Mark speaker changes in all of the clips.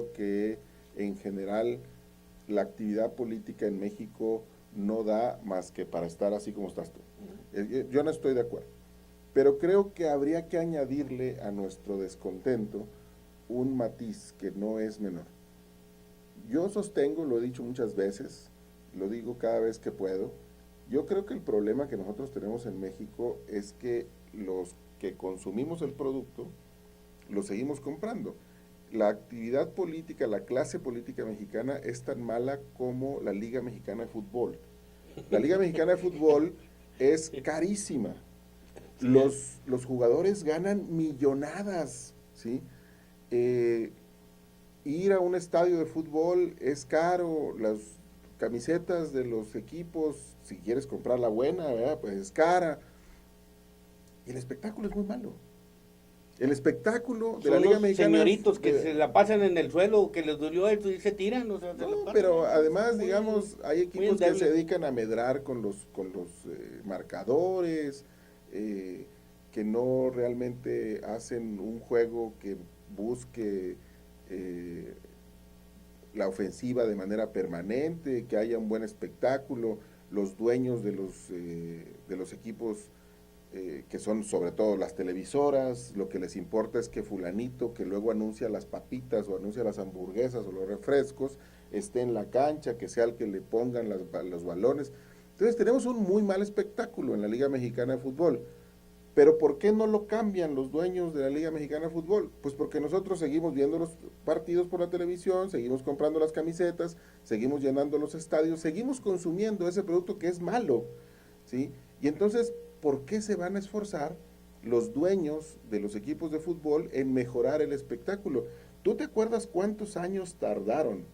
Speaker 1: que en general la actividad política en México no da más que para estar así como estás tú. Yo no estoy de acuerdo, pero creo que habría que añadirle a nuestro descontento un matiz que no es menor. Yo sostengo, lo he dicho muchas veces, lo digo cada vez que puedo, yo creo que el problema que nosotros tenemos en México es que los que consumimos el producto lo seguimos comprando. La actividad política, la clase política mexicana es tan mala como la Liga Mexicana de Fútbol. La Liga Mexicana de Fútbol es carísima. Los jugadores ganan millonadas, ¿sí? Eh, Ir a un estadio de fútbol es caro, las camisetas de los equipos, si quieres comprar la buena, ¿verdad? Pues es cara. Y el espectáculo es muy malo. El espectáculo de la
Speaker 2: Son
Speaker 1: Liga
Speaker 2: los
Speaker 1: Mexicana
Speaker 2: señoritos que se la pasan en el suelo, que les dolió esto y se tiran, o sea, se la
Speaker 1: no,
Speaker 2: pasan
Speaker 1: pero además,
Speaker 2: muy,
Speaker 1: digamos, hay
Speaker 2: muy
Speaker 1: equipos que se
Speaker 2: endebles.
Speaker 1: dedican a medrar con los marcadores, que no realmente hacen un juego que busque eh, la ofensiva de manera permanente, que haya un buen espectáculo. Los dueños de los equipos que son sobre todo las televisoras, lo que les importa es que fulanito que luego anuncia las papitas o anuncia las hamburguesas o los refrescos, esté en la cancha, que sea el que le pongan los balones. Entonces tenemos un muy mal espectáculo en la Liga Mexicana de Fútbol. Pero ¿por qué no lo cambian los dueños de la Liga Mexicana de Fútbol? Pues porque nosotros seguimos viendo los partidos por la televisión, seguimos comprando las camisetas, seguimos llenando los estadios, seguimos consumiendo ese producto que es malo, ¿sí? Y entonces, ¿por qué se van a esforzar los dueños de los equipos de fútbol en mejorar el espectáculo? ¿Tú te acuerdas cuántos años tardaron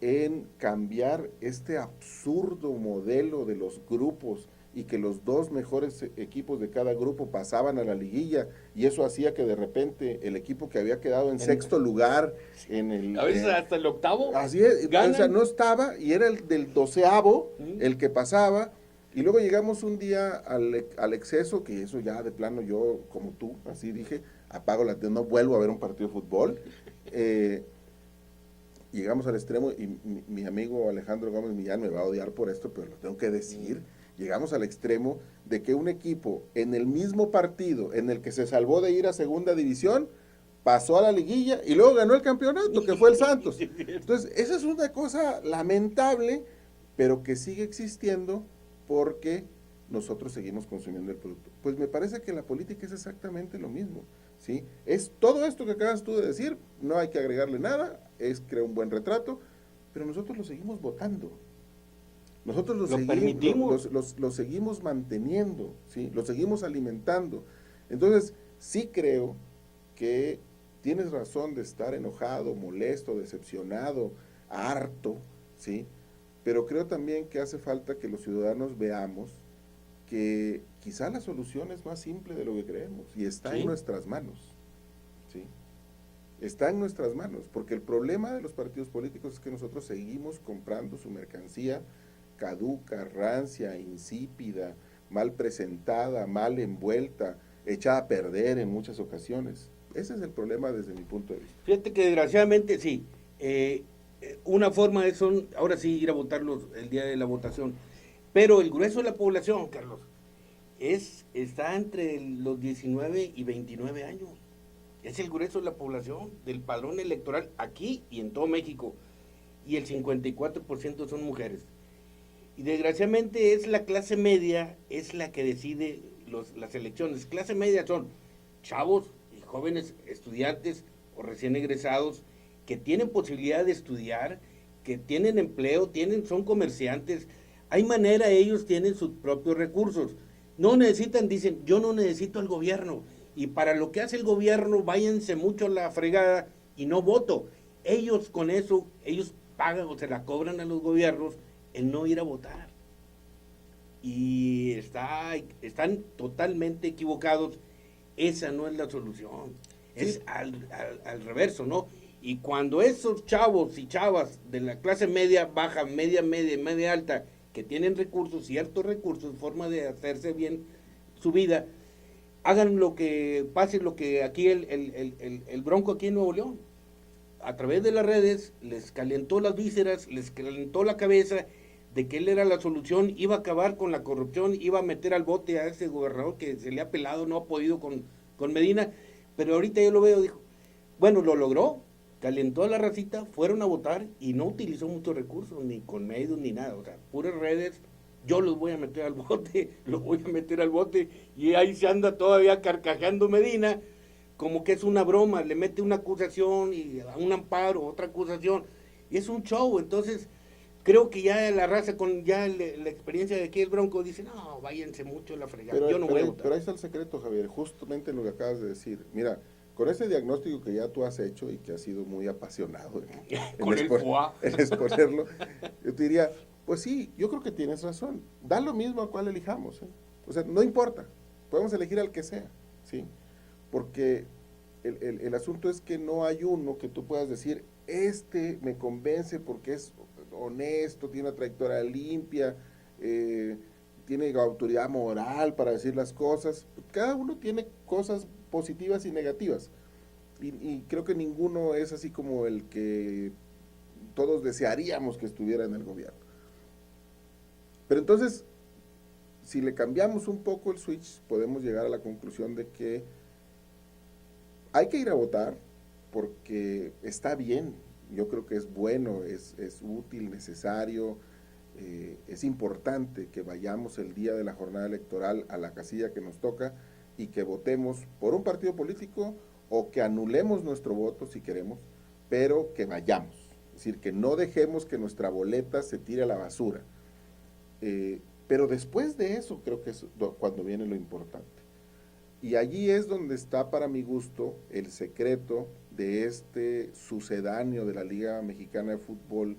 Speaker 1: en cambiar este absurdo modelo de los grupos y que los dos mejores equipos de cada grupo pasaban a la liguilla y eso hacía que de repente el equipo que había quedado en
Speaker 2: En-
Speaker 1: sexto lugar en
Speaker 2: a veces hasta el octavo
Speaker 1: así es, o sea,
Speaker 2: ganan.
Speaker 1: no estaba y era el del doceavo
Speaker 2: ¿Mm?
Speaker 1: el que pasaba y luego llegamos un día al exceso, que eso ya de plano yo, como tú, así dije, apago la no vuelvo a ver un partido de fútbol. Eh, Llegamos al extremo y mi amigo Alejandro Gómez Millán me va a odiar por esto, pero lo tengo que decir. Llegamos al extremo de que un equipo en el mismo partido en el que se salvó de ir a segunda división, pasó a la liguilla y luego ganó el campeonato, que fue el Santos. Entonces, esa es una cosa lamentable, pero que sigue existiendo porque nosotros seguimos consumiendo el producto. Pues me parece que la política es exactamente lo mismo. ¿Sí? Es todo esto que acabas tú de decir, no hay que agregarle nada, es crear un buen retrato, pero nosotros lo seguimos votando, nosotros
Speaker 2: Lo permitimos.
Speaker 1: lo seguimos manteniendo, ¿sí? Lo seguimos alimentando. Entonces, sí creo que tienes razón de estar enojado, molesto, decepcionado, harto, ¿sí? Pero creo también que hace falta que los ciudadanos veamos que quizá la solución es más simple de lo que creemos y está en
Speaker 2: Sí.
Speaker 1: nuestras manos, ¿sí? Está en nuestras manos, porque el problema de los partidos políticos es que nosotros seguimos comprando su mercancía caduca, rancia, insípida, mal presentada, mal envuelta, echada a perder en muchas ocasiones. Ese es el problema desde mi punto de vista.
Speaker 2: Fíjate que desgraciadamente sí. Una forma es ahora sí ir a votarlos el día de la votación. Pero el grueso de la población, Carlos, está entre los 19 y 29 años. Es el grueso de la población del padrón electoral aquí y en todo México. Y el 54% son mujeres. Y desgraciadamente es la clase media, es la que decide las elecciones. Clase media son chavos y jóvenes estudiantes o recién egresados que tienen posibilidad de estudiar, que tienen empleo, son comerciantes. Hay manera, ellos tienen sus propios recursos. No necesitan, dicen, yo no necesito al gobierno. Y para lo que hace el gobierno, váyanse mucho a la fregada y no voto. Ellos con eso, ellos pagan o se la cobran a los gobiernos el no ir a votar. Y están totalmente equivocados. Esa no es la solución.
Speaker 1: Sí,
Speaker 2: Es al reverso, ¿no? Y cuando esos chavos y chavas de la clase media, baja, media alta, que tienen recursos, ciertos recursos, forma de hacerse bien su vida, hagan lo que pase, lo que aquí el Bronco aquí en Nuevo León. a través de las redes les calentó las vísceras, les calentó la cabeza de que él era la solución, iba a acabar con la corrupción, iba a meter al bote a ese gobernador que se le ha pelado, no ha podido con Medina, pero ahorita yo lo veo, dijo, bueno, lo logró, calentó a la racita, fueron a votar y no utilizó muchos recursos, ni con medios ni nada, o sea, puras redes, yo los voy a meter al bote, los voy a meter al bote, y ahí se anda todavía carcajando Medina, como que es una broma, le mete una acusación y a un amparo, otra acusación, y es un show. Entonces creo que ya la raza con ya la experiencia de aquí el Bronco dice, no, váyanse mucho a la fregada, yo no voy a votar.
Speaker 1: Pero ahí está el secreto, Javier, justamente lo que acabas de decir. Mira, con ese diagnóstico que ya tú has hecho y que has sido muy apasionado
Speaker 2: con el FOA.
Speaker 1: en exponerlo, yo te diría, pues sí, yo creo que tienes razón. Da lo mismo a cuál elijamos, ¿eh? O sea, no importa, podemos elegir al que sea, ¿sí? Porque el asunto es que no hay uno que tú puedas decir, este me convence porque es honesto, tiene una trayectoria limpia, tiene autoridad moral para decir las cosas. Cada uno tiene cosas positivas y negativas. Y creo que ninguno es así como el que todos desearíamos que estuviera en el gobierno. Pero entonces, si le cambiamos un poco el switch, podemos llegar a la conclusión de que hay que ir a votar porque está bien, yo creo que es bueno, es útil, necesario, es importante que vayamos el día de la jornada electoral a la casilla que nos toca y que votemos por un partido político o que anulemos nuestro voto si queremos, pero que vayamos. Es decir, que no dejemos que nuestra boleta se tire a la basura. Pero después de eso creo que es cuando viene lo importante. Y allí es donde está para mi gusto el secreto de este sucedáneo de la Liga Mexicana de Fútbol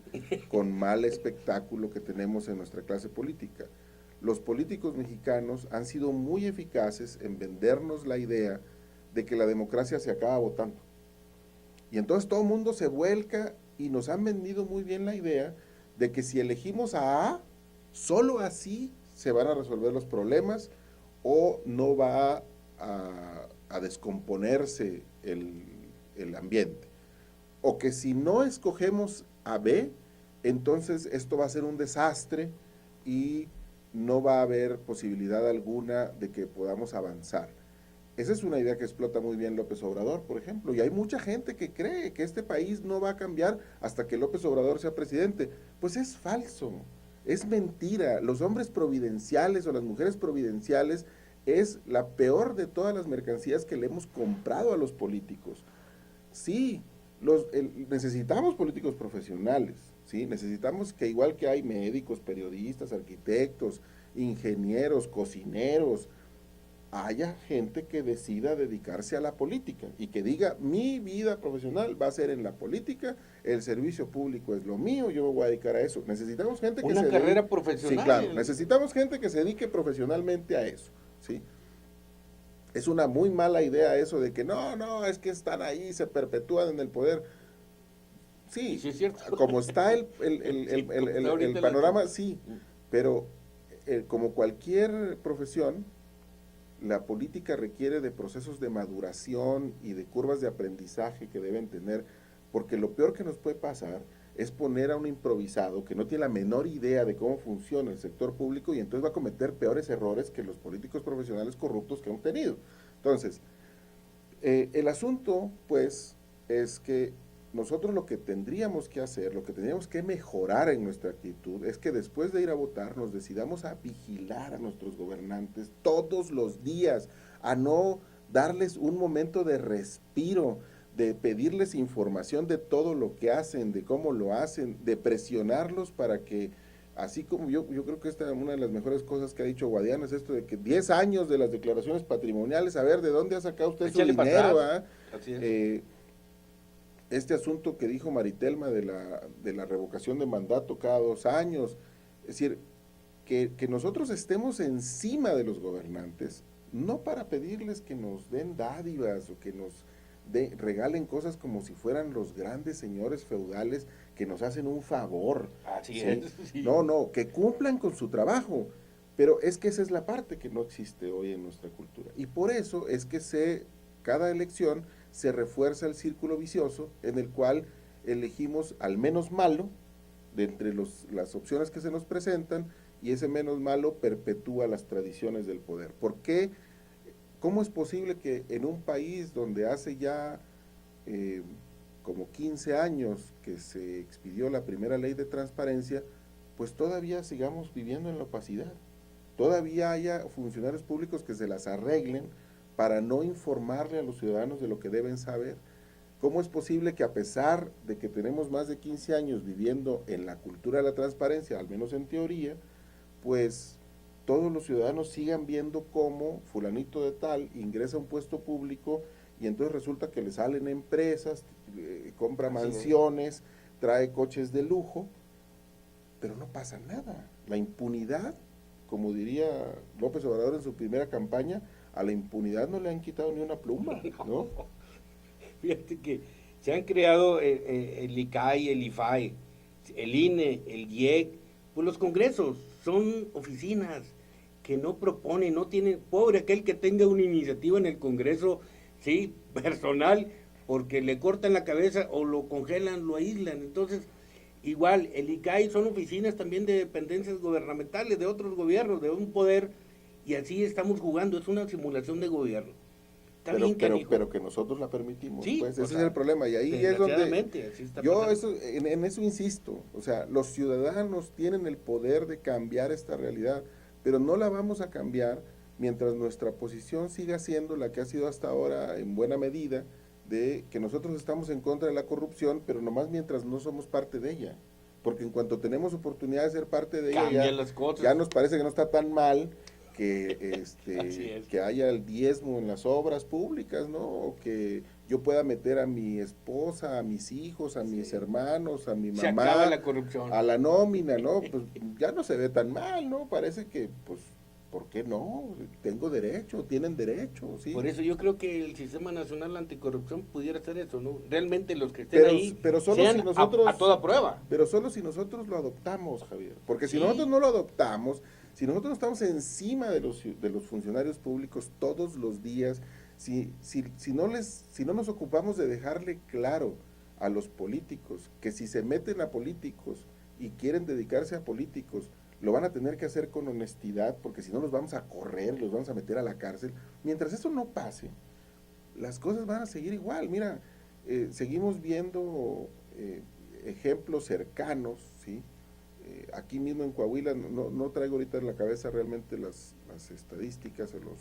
Speaker 1: con mal espectáculo que tenemos en nuestra clase política. Los políticos mexicanos han sido muy eficaces en vendernos la idea de que la democracia se acaba votando. Y entonces todo el mundo se vuelca y nos han vendido muy bien la idea de que si elegimos a solo así se van a resolver los problemas o no va a descomponerse el ambiente. O que si no escogemos a B, entonces esto va a ser un desastre y no va a haber posibilidad alguna de que podamos avanzar. Esa es una idea que explota muy bien López Obrador, por ejemplo, y hay mucha gente que cree que este país no va a cambiar hasta que López Obrador sea presidente. Pues es falso, es mentira. Los hombres providenciales o las mujeres providenciales es la peor de todas las mercancías que le hemos comprado a los políticos. Sí, necesitamos políticos profesionales, ¿sí? Necesitamos que igual que hay médicos, periodistas, arquitectos, ingenieros, cocineros, haya gente que decida dedicarse a la política y que diga, mi vida profesional va a ser en la política, el servicio público es lo mío, yo me voy a dedicar a eso. Necesitamos gente que
Speaker 2: una carrera profesional.
Speaker 1: Sí, claro, necesitamos gente que se dedique profesionalmente a eso, ¿sí? Es una muy mala idea eso de que no, es que están ahí, se perpetúan en el poder. Sí,
Speaker 2: sí es cierto.
Speaker 1: como está el panorama, sí, pero como cualquier profesión, la política requiere de procesos de maduración y de curvas de aprendizaje que deben tener, porque lo peor que nos puede pasar es poner a un improvisado que no tiene la menor idea de cómo funciona el sector público y entonces va a cometer peores errores que los políticos profesionales corruptos que hemos tenido. Entonces, el asunto, pues, es que nosotros lo que tendríamos que hacer, lo que tendríamos que mejorar en nuestra actitud, es que después de ir a votar nos decidamos a vigilar a nuestros gobernantes todos los días, a no darles un momento de respiro, de pedirles información de todo lo que hacen, de cómo lo hacen, de presionarlos para que, así como yo creo que esta es una de las mejores cosas que ha dicho Guadiana, es esto de que 10 años de las declaraciones patrimoniales, a ver, ¿de dónde ha sacado usted su dinero?
Speaker 2: Así es.
Speaker 1: Este asunto que dijo Maritelma de la revocación de mandato cada 2 años, es decir, que nosotros estemos encima de los gobernantes, no para pedirles que nos den dádivas o que nos regalen cosas como si fueran los grandes señores feudales que nos hacen un favor.
Speaker 2: Así es. Sí.
Speaker 1: No, que cumplan con su trabajo, pero es que esa es la parte que no existe hoy en nuestra cultura. Y por eso es que cada elección se refuerza el círculo vicioso en el cual elegimos al menos malo de entre las opciones que se nos presentan, y ese menos malo perpetúa las tradiciones del poder. ¿Por qué? ¿Cómo es posible que en un país donde hace ya eh, como 15 años que se expidió la primera ley de transparencia, pues todavía sigamos viviendo en la opacidad? Todavía haya funcionarios públicos que se las arreglen para no informarle a los ciudadanos de lo que deben saber. ¿Cómo es posible que a pesar de que tenemos más de 15 años viviendo en la cultura de la transparencia, al menos en teoría, pues todos los ciudadanos sigan viendo cómo fulanito de tal ingresa a un puesto público y entonces resulta que le salen empresas, compra mansiones, trae coches de lujo, pero no pasa nada? La impunidad, como diría López Obrador en su primera campaña, a la impunidad no le han quitado ni una pluma, ¿no?
Speaker 2: Fíjate que se han creado el ICAI, el IFAE, el INE, el IEC, pues los congresos son oficinas que no proponen, no tienen, pobre aquel que tenga una iniciativa en el Congreso, sí, personal, porque le cortan la cabeza o lo congelan, lo aíslan. Entonces, igual, el ICAI son oficinas también de dependencias gubernamentales, de otros gobiernos, de un poder, y así estamos jugando, es una simulación de gobierno. Está bien, canijo.
Speaker 1: Pero que nosotros la permitimos,
Speaker 2: Sí,
Speaker 1: pues
Speaker 2: o
Speaker 1: ese es
Speaker 2: sea,
Speaker 1: el problema, y ahí es donde
Speaker 2: desgraciadamente, así está
Speaker 1: yo
Speaker 2: pasando.
Speaker 1: en eso insisto. O sea, los ciudadanos tienen el poder de cambiar esta realidad, pero no la vamos a cambiar mientras nuestra posición siga siendo la que ha sido hasta ahora en buena medida, de que nosotros estamos en contra de la corrupción, pero nomás mientras no somos parte de ella, porque en cuanto tenemos oportunidad de ser parte de ella,
Speaker 2: Cambian las cosas.
Speaker 1: ya nos parece que no está tan mal
Speaker 2: Así es.
Speaker 1: que haya el diezmo en las obras públicas, ¿no? O que yo pueda meter a mi esposa, a mis hijos, a mis hermanos, a mi
Speaker 2: Se acaba
Speaker 1: mamá,
Speaker 2: la corrupción.
Speaker 1: a la nómina, ¿no? Pues ya no se ve tan mal, ¿no? Parece que, pues, ¿por qué no? Tengo derecho, tienen derecho, ¿sí?
Speaker 2: Por eso yo creo que el Sistema Nacional Anticorrupción pudiera hacer eso, ¿no? Realmente los que estén ahí
Speaker 1: Pero solo
Speaker 2: sean
Speaker 1: si nosotros,
Speaker 2: a toda prueba.
Speaker 1: pero solo si nosotros lo adoptamos, Javier. Porque si
Speaker 2: Sí.
Speaker 1: nosotros no lo adoptamos, si nosotros estamos encima de los funcionarios públicos todos los días, si no nos ocupamos de dejarle claro a los políticos que si se meten a políticos y quieren dedicarse a políticos, lo van a tener que hacer con honestidad, porque si no los vamos a correr, los vamos a meter a la cárcel. Mientras eso no pase, las cosas van a seguir igual. Mira, seguimos viendo ejemplos cercanos, ¿sí? Aquí mismo en Coahuila, no traigo ahorita en la cabeza realmente las estadísticas o los